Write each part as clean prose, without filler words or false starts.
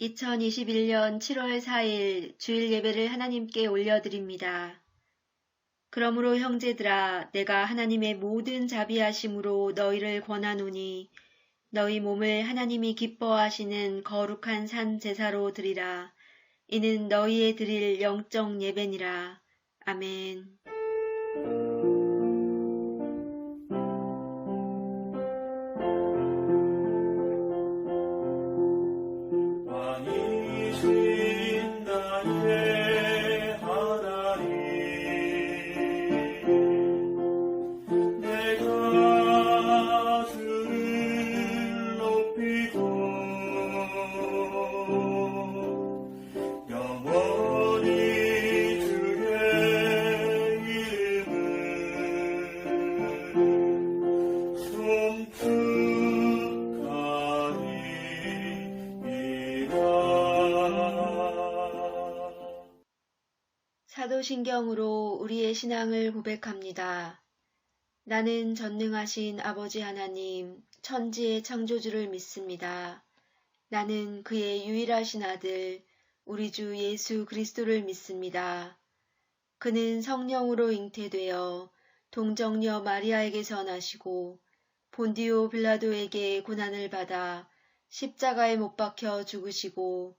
2021년 7월 4일 주일 예배를 하나님께 올려드립니다. 그러므로 형제들아, 내가 하나님의 모든 자비하심으로 너희를 권하노니 너희 몸을 하나님이 기뻐하시는 거룩한 산 제사로 드리라. 이는 너희의 드릴 영적 예배니라. 아멘. 왕이신 나의 하나님, 내가 주를 높이고 영원히 주의 이름을 사도신경으로 우리의 신앙을 고백합니다. 나는 전능하신 아버지 하나님, 천지의 창조주를 믿습니다. 나는 그의 유일하신 아들, 우리 주 예수 그리스도를 믿습니다. 그는 성령으로 잉태되어 동정녀 마리아에게서 나시고 본디오 빌라도에게 고난을 받아 십자가에 못 박혀 죽으시고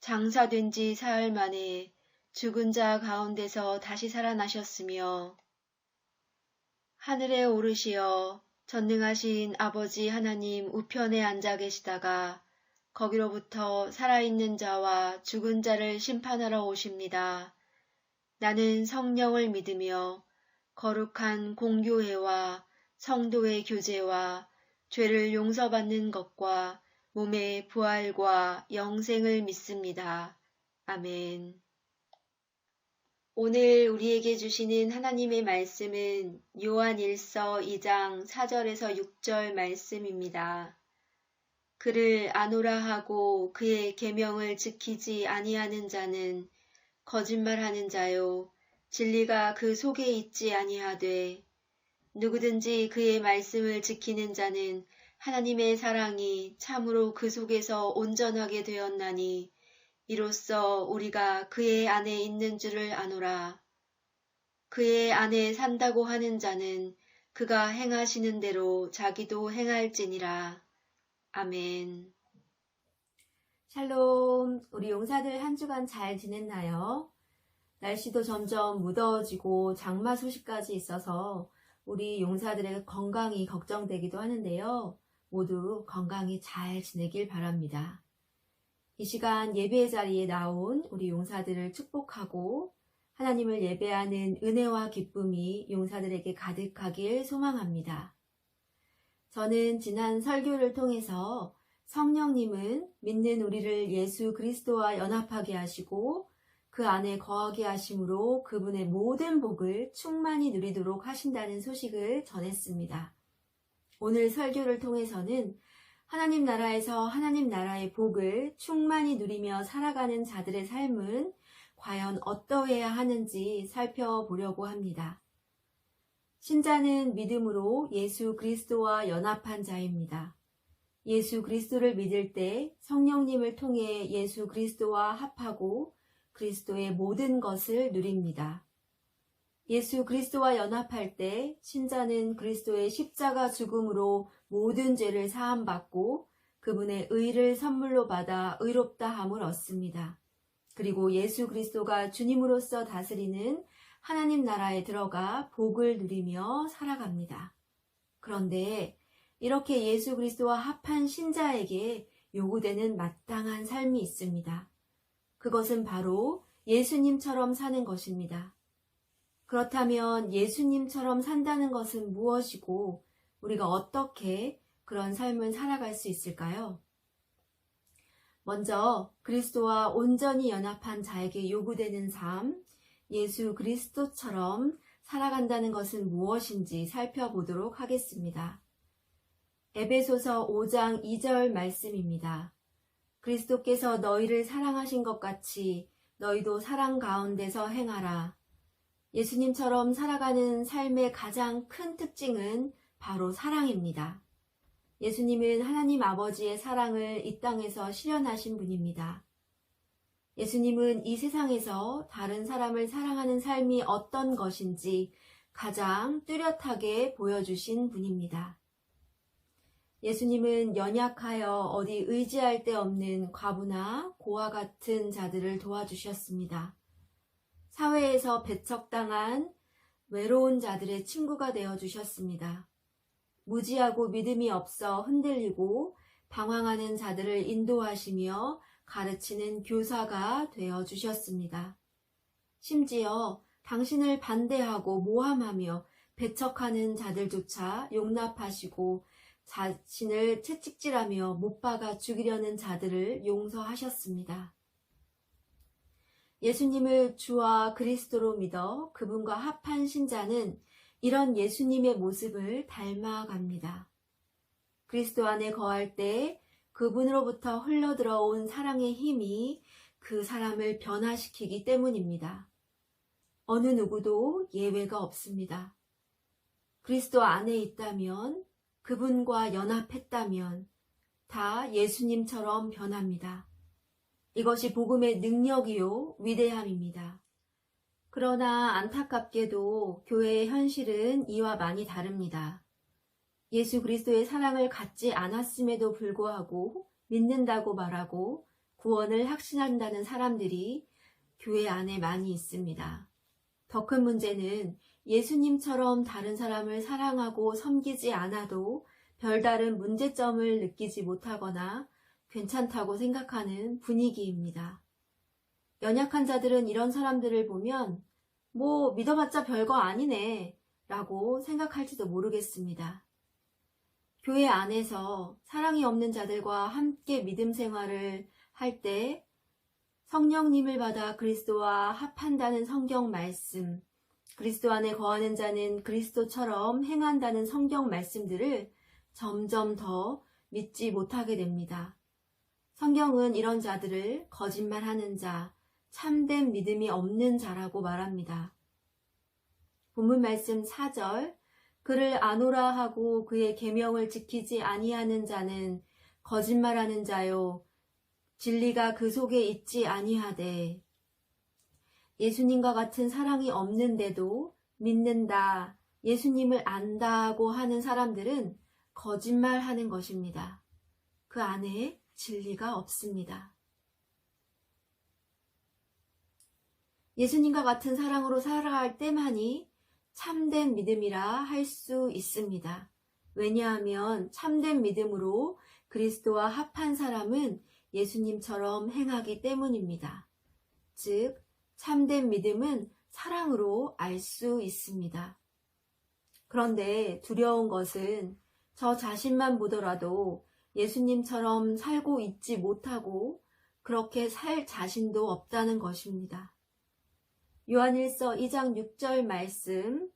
장사된 지 사흘 만에 죽은 자 가운데서 다시 살아나셨으며 하늘에 오르시어 전능하신 아버지 하나님 우편에 앉아 계시다가 거기로부터 살아있는 자와 죽은 자를 심판하러 오십니다. 나는 성령을 믿으며 거룩한 공교회와 성도의 교제와 죄를 용서받는 것과 몸의 부활과 영생을 믿습니다. 아멘. 오늘 우리에게 주시는 하나님의 말씀은 요한 1서 2장 4절에서 6절 말씀입니다. 그를 아노라 하고 그의 계명을 지키지 아니하는 자는 거짓말하는 자요 진리가 그 속에 있지 아니하되 누구든지 그의 말씀을 지키는 자는 하나님의 사랑이 참으로 그 속에서 온전하게 되었나니 이로써 우리가 그의 안에 있는 줄을 아노라. 그의 안에 산다고 하는 자는 그가 행하시는 대로 자기도 행할지니라. 아멘. 샬롬, 우리 용사들 한 주간 잘 지냈나요? 날씨도 점점 무더워지고 장마 소식까지 있어서 우리 용사들의 건강이 걱정되기도 하는데요. 모두 건강히 잘 지내길 바랍니다. 이 시간 예배의 자리에 나온 우리 용사들을 축복하고 하나님을 예배하는 은혜와 기쁨이 용사들에게 가득하길 소망합니다. 저는 지난 설교를 통해서 성령님은 믿는 우리를 예수 그리스도와 연합하게 하시고 그 안에 거하게 하심으로 그분의 모든 복을 충만히 누리도록 하신다는 소식을 전했습니다. 오늘 설교를 통해서는 하나님 나라에서 하나님 나라의 복을 충만히 누리며 살아가는 자들의 삶은 과연 어떠해야 하는지 살펴보려고 합니다. 신자는 믿음으로 예수 그리스도와 연합한 자입니다. 예수 그리스도를 믿을 때 성령님을 통해 예수 그리스도와 합하고 그리스도의 모든 것을 누립니다. 예수 그리스도와 연합할 때 신자는 그리스도의 십자가 죽음으로 모든 죄를 사함받고 그분의 의를 선물로 받아 의롭다함을 얻습니다. 그리고 예수 그리스도가 주님으로서 다스리는 하나님 나라에 들어가 복을 누리며 살아갑니다. 그런데 이렇게 예수 그리스도와 합한 신자에게 요구되는 마땅한 삶이 있습니다. 그것은 바로 예수님처럼 사는 것입니다. 그렇다면 예수님처럼 산다는 것은 무엇이고 우리가 어떻게 그런 삶을 살아갈 수 있을까요? 먼저 그리스도와 온전히 연합한 자에게 요구되는 삶, 예수 그리스도처럼 살아간다는 것은 무엇인지 살펴보도록 하겠습니다. 에베소서 5장 2절 말씀입니다. 그리스도께서 너희를 사랑하신 것 같이 너희도 사랑 가운데서 행하라. 예수님처럼 살아가는 삶의 가장 큰 특징은 바로 사랑입니다. 예수님은 하나님 아버지의 사랑을 이 땅에서 실현하신 분입니다. 예수님은 이 세상에서 다른 사람을 사랑하는 삶이 어떤 것인지 가장 뚜렷하게 보여주신 분입니다. 예수님은 연약하여 어디 의지할 데 없는 과부나 고아 같은 자들을 도와주셨습니다. 사회에서 배척당한 외로운 자들의 친구가 되어주셨습니다. 무지하고 믿음이 없어 흔들리고 방황하는 자들을 인도하시며 가르치는 교사가 되어주셨습니다. 심지어 당신을 반대하고 모함하며 배척하는 자들조차 용납하시고 자신을 채찍질하며 못 박아 죽이려는 자들을 용서하셨습니다. 예수님을 주와 그리스도로 믿어 그분과 합한 신자는 이런 예수님의 모습을 닮아갑니다. 그리스도 안에 거할 때 그분으로부터 흘러들어온 사랑의 힘이 그 사람을 변화시키기 때문입니다. 어느 누구도 예외가 없습니다. 그리스도 안에 있다면, 그분과 연합했다면 다 예수님처럼 변합니다. 이것이 복음의 능력이요 위대함입니다. 그러나 안타깝게도 교회의 현실은 이와 많이 다릅니다. 예수 그리스도의 사랑을 갖지 않았음에도 불구하고 믿는다고 말하고 구원을 확신한다는 사람들이 교회 안에 많이 있습니다. 더 큰 문제는 예수님처럼 다른 사람을 사랑하고 섬기지 않아도 별다른 문제점을 느끼지 못하거나 괜찮다고 생각하는 분위기입니다. 연약한 자들은 이런 사람들을 보면 뭐 믿어봤자 별거 아니네 라고 생각할지도 모르겠습니다. 교회 안에서 사랑이 없는 자들과 함께 믿음 생활을 할 때 성령님을 받아 그리스도와 합한다는 성경 말씀, 그리스도 안에 거하는 자는 그리스도처럼 행한다는 성경 말씀들을 점점 더 믿지 못하게 됩니다. 성경은 이런 자들을 거짓말하는 자, 참된 믿음이 없는 자라고 말합니다. 본문 말씀 4절, 그를 아노라 하고 그의 계명을 지키지 아니하는 자는 거짓말하는 자요, 진리가 그 속에 있지 아니하되. 예수님과 같은 사랑이 없는데도 믿는다, 예수님을 안다고 하는 사람들은 거짓말하는 것입니다. 그 안에 진리가 없습니다. 예수님과 같은 사랑으로 살아갈 때만이 참된 믿음이라 할 수 있습니다. 왜냐하면 참된 믿음으로 그리스도와 합한 사람은 예수님처럼 행하기 때문입니다. 즉, 참된 믿음은 사랑으로 알 수 있습니다. 그런데 두려운 것은 저 자신만 보더라도 예수님처럼 살고 있지 못하고 그렇게 살 자신도 없다는 것입니다. 요한일서 2장 6절 말씀,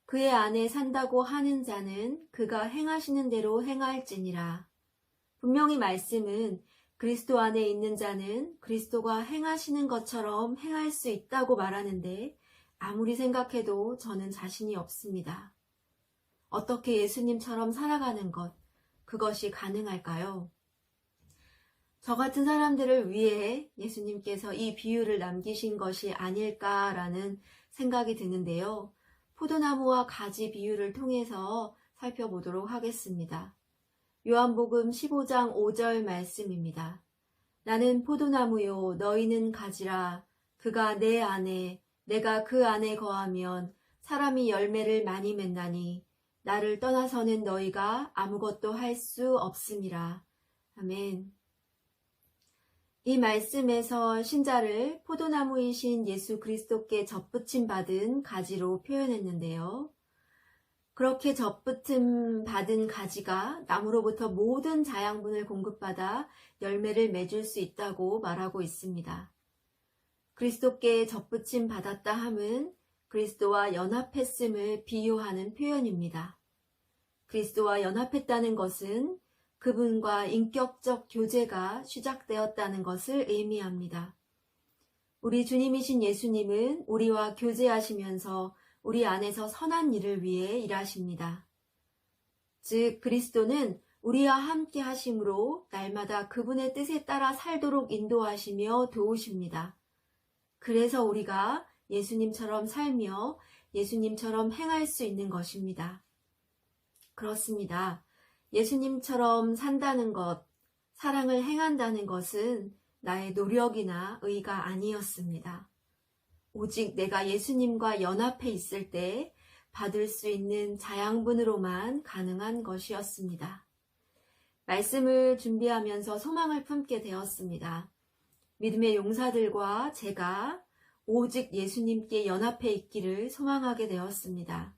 그의 안에 산다고 하는 자는 그가 행하시는 대로 행할지니라. 분명히 말씀은 그리스도 안에 있는 자는 그리스도가 행하시는 것처럼 행할 수 있다고 말하는데 아무리 생각해도 저는 자신이 없습니다. 어떻게 예수님처럼 살아가는 것, 그것이 가능할까요? 저 같은 사람들을 위해 예수님께서 이 비유를 남기신 것이 아닐까라는 생각이 드는데요. 포도나무와 가지 비유를 통해서 살펴보도록 하겠습니다. 요한복음 15장 5절 말씀입니다. 나는 포도나무요, 너희는 가지라. 그가 내 안에, 내가 그 안에 거하면 사람이 열매를 많이 맺나니 나를 떠나서는 너희가 아무것도 할 수 없음이라. 아멘. 이 말씀에서 신자를 포도나무이신 예수 그리스도께 접붙임 받은 가지로 표현했는데요. 그렇게 접붙임 받은 가지가 나무로부터 모든 자양분을 공급받아 열매를 맺을 수 있다고 말하고 있습니다. 그리스도께 접붙임 받았다 함은 그리스도와 연합했음을 비유하는 표현입니다. 그리스도와 연합했다는 것은 그분과 인격적 교제가 시작되었다는 것을 의미합니다. 우리 주님이신 예수님은 우리와 교제하시면서 우리 안에서 선한 일을 위해 일하십니다. 즉, 그리스도는 우리와 함께 하심으로 날마다 그분의 뜻에 따라 살도록 인도하시며 도우십니다. 그래서 우리가 예수님처럼 살며 예수님처럼 행할 수 있는 것입니다. 그렇습니다. 예수님처럼 산다는 것, 사랑을 행한다는 것은 나의 노력이나 의가 아니었습니다. 오직 내가 예수님과 연합해 있을 때 받을 수 있는 자양분으로만 가능한 것이었습니다. 말씀을 준비하면서 소망을 품게 되었습니다. 믿음의 용사들과 제가 오직 예수님께 연합해 있기를 소망하게 되었습니다.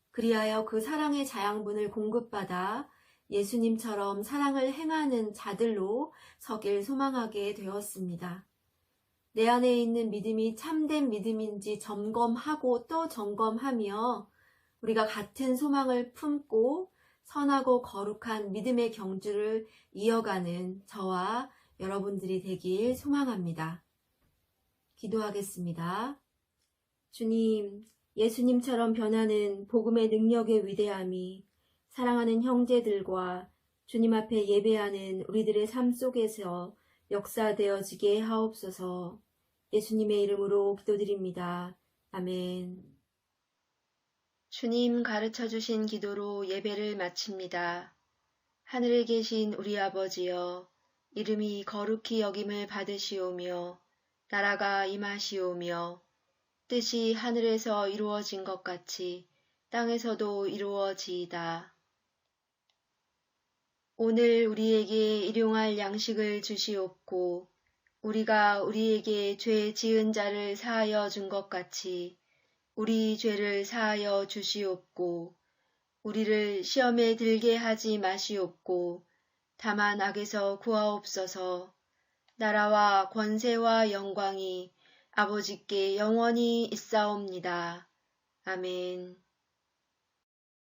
그리하여 그 사랑의 자양분을 공급받아 예수님처럼 사랑을 행하는 자들로 서길 소망하게 되었습니다. 내 안에 있는 믿음이 참된 믿음인지 점검하고 또 점검하며 우리가 같은 소망을 품고 선하고 거룩한 믿음의 경주를 이어가는 저와 여러분들이 되길 소망합니다. 기도하겠습니다. 주님, 예수님처럼 변하는 복음의 능력의 위대함이 사랑하는 형제들과 주님 앞에 예배하는 우리들의 삶 속에서 역사되어지게 하옵소서. 예수님의 이름으로 기도드립니다. 아멘. 주님 가르쳐 주신 기도로 예배를 마칩니다. 하늘에 계신 우리 아버지여, 이름이 거룩히 여김을 받으시오며 나라가 임하시오며 뜻이 하늘에서 이루어진 것 같이 땅에서도 이루어지이다. 오늘 우리에게 일용할 양식을 주시옵고 우리가 우리에게 죄 지은 자를 사하여 준 것 같이 우리 죄를 사하여 주시옵고 우리를 시험에 들게 하지 마시옵고 다만 악에서 구하옵소서. 나라와 권세와 영광이 아버지께 영원히 있사옵니다. 아멘.